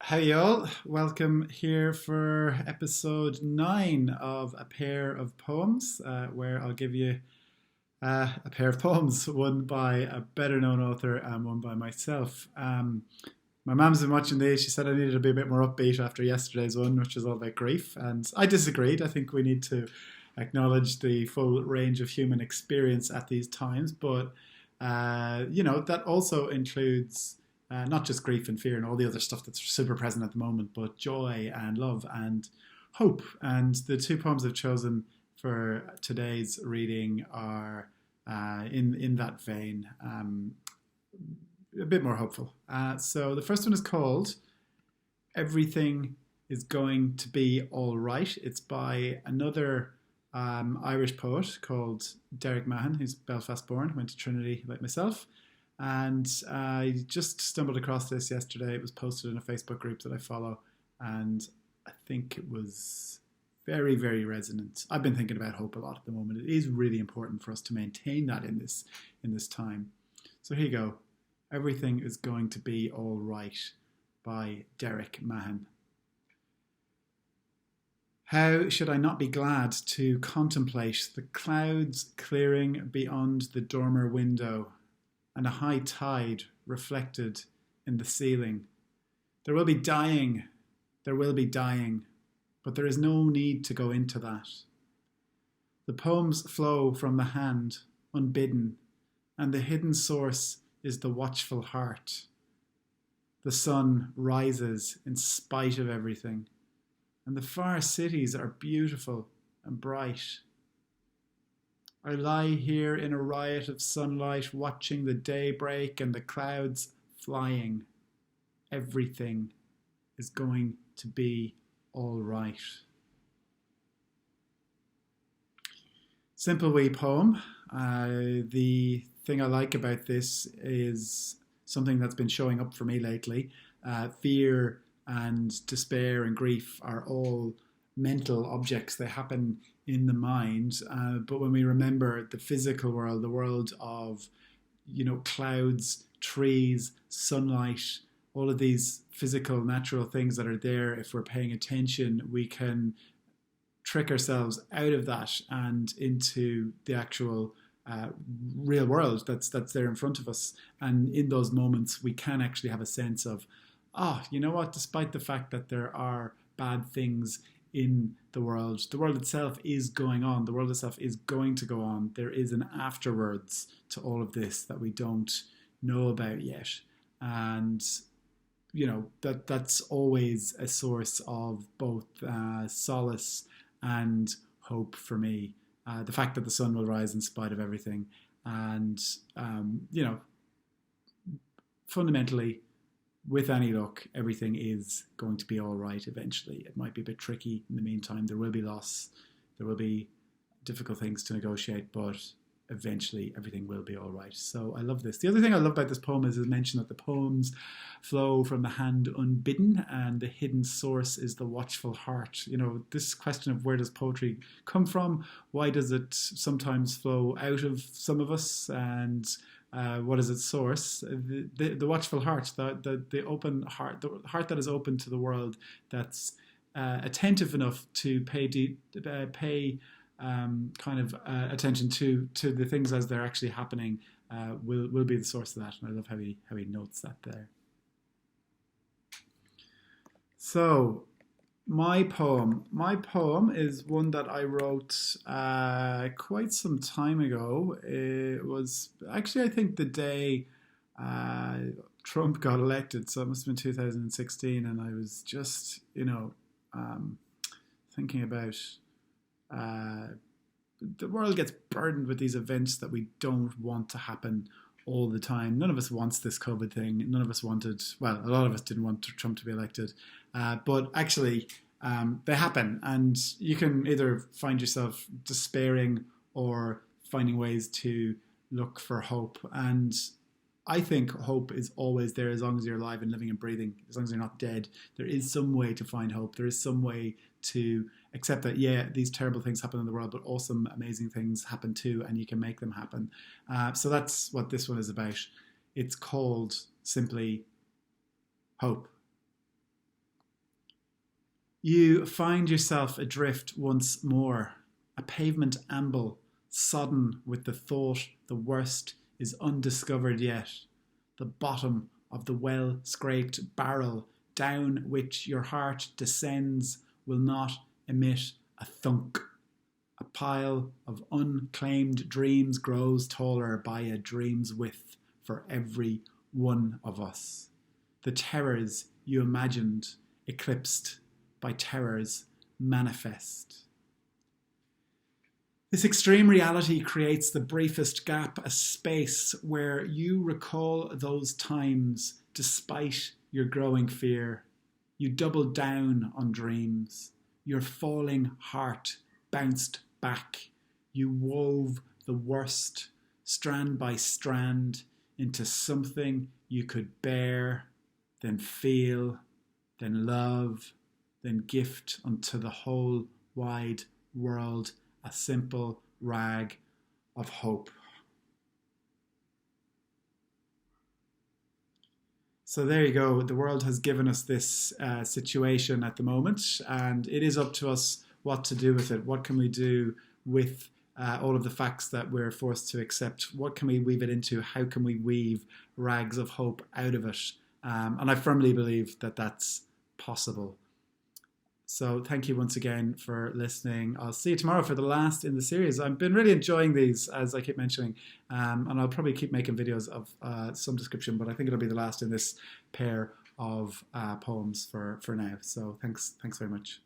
Hey y'all, welcome here for episode 9 of A Pair of Poems, where I'll give you a pair of poems, one by a better known author and one by myself. My mum's been watching these. She said I needed to be a bit more upbeat after yesterday's one, which was all about grief, and I disagreed. I think we need to acknowledge the full range of human experience at these times, but that also includes not just grief and fear and all the other stuff that's super present at the moment, but joy and love and hope. And the two poems I've chosen for today's reading are in that vein, a bit more hopeful. So the first one is called "Everything is Going to Be All Right." It's by another Irish poet called Daragh Mahon, who's Belfast born, went to Trinity like myself. And I just stumbled across this yesterday. It was posted in a Facebook group that I follow, and I think it was very, very resonant. I've been thinking about hope a lot at the moment. It is really important for us to maintain that in this time. So here you go. Everything is going to be all right by Daragh Mahon. How should I not be glad to contemplate the clouds clearing beyond the dormer window, and a high tide reflected in the ceiling? There will be dying, but there is no need to go into that. The poems flow from the hand, unbidden, and the hidden source is the watchful heart. The sun rises in spite of everything, and the far cities are beautiful and bright. I lie here in a riot of sunlight, watching the day break and the clouds flying. Everything is going to be all right. Simple wee poem. The thing I like about this is something that's been showing up for me lately. Fear and despair and grief are all mental objects. They happen in the mind, but when we remember the physical world, the world of clouds, trees, sunlight, all of these physical, natural things that are there, if we're paying attention, we can trick ourselves out of that and into the actual real world that's there in front of us. And in those moments, we can actually have a sense of, you know what? Despite the fact that there are bad things in the world itself is going on. The world itself is going to go on. There is an afterwards to all of this that we don't know about yet. And, that's always a source of both solace and hope for me. The fact that the sun will rise in spite of everything. And, fundamentally, with any luck, everything is going to be all right eventually. It might be a bit tricky in the meantime. There will be loss. There will be difficult things to negotiate, but eventually everything will be all right. So I love this. The other thing I love about this poem is it mentioned that the poems flow from the hand unbidden and the hidden source is the watchful heart. This question of where does poetry come from? Why does it sometimes flow out of some of us? And what is its source? The watchful heart, the open heart, the heart that is open to the world, that's attentive enough to pay attention to the things as they're actually happening, will be the source of that. And I love how he notes that there. So my poem is one that I wrote quite some time ago. It was actually, I think, the day Trump got elected, so it must have been 2016, and I was just thinking about the world gets burdened with these events that we don't want to happen all the time. None of us wants this COVID thing. None of us wanted, well, a lot of us didn't want Trump to be elected. But actually, they happen. And you can either find yourself despairing or finding ways to look for hope. And I think hope is always there as long as you're alive and living and breathing, as long as you're not dead. There is some way to find hope. There is some way to accept that, these terrible things happen in the world, but awesome, amazing things happen too, and you can make them happen. So that's what this one is about. It's called simply Hope. You find yourself adrift once more, a pavement amble, sodden with the thought the worst is undiscovered yet, the bottom of the well-scraped barrel down which your heart descends will not emit a thunk. A pile of unclaimed dreams grows taller by a dream's width for every one of us. The terrors you imagined eclipsed by terrors manifest. This extreme reality creates the briefest gap, a space where you recall those times despite your growing fear. You doubled down on dreams. Your falling heart bounced back. You wove the worst, strand by strand, into something you could bear, then feel, then love, then gift unto the whole wide world a simple rag of hope. So there you go. The world has given us this situation at the moment, and it is up to us what to do with it. What can we do with all of the facts that we're forced to accept? What can we weave it into? How can we weave rags of hope out of it? And I firmly believe that that's possible. So thank you once again for listening. I'll see you tomorrow for the last in the series. I've been really enjoying these, as I keep mentioning, and I'll probably keep making videos of some description, but I think it'll be the last in this pair of poems for now. So thanks very much.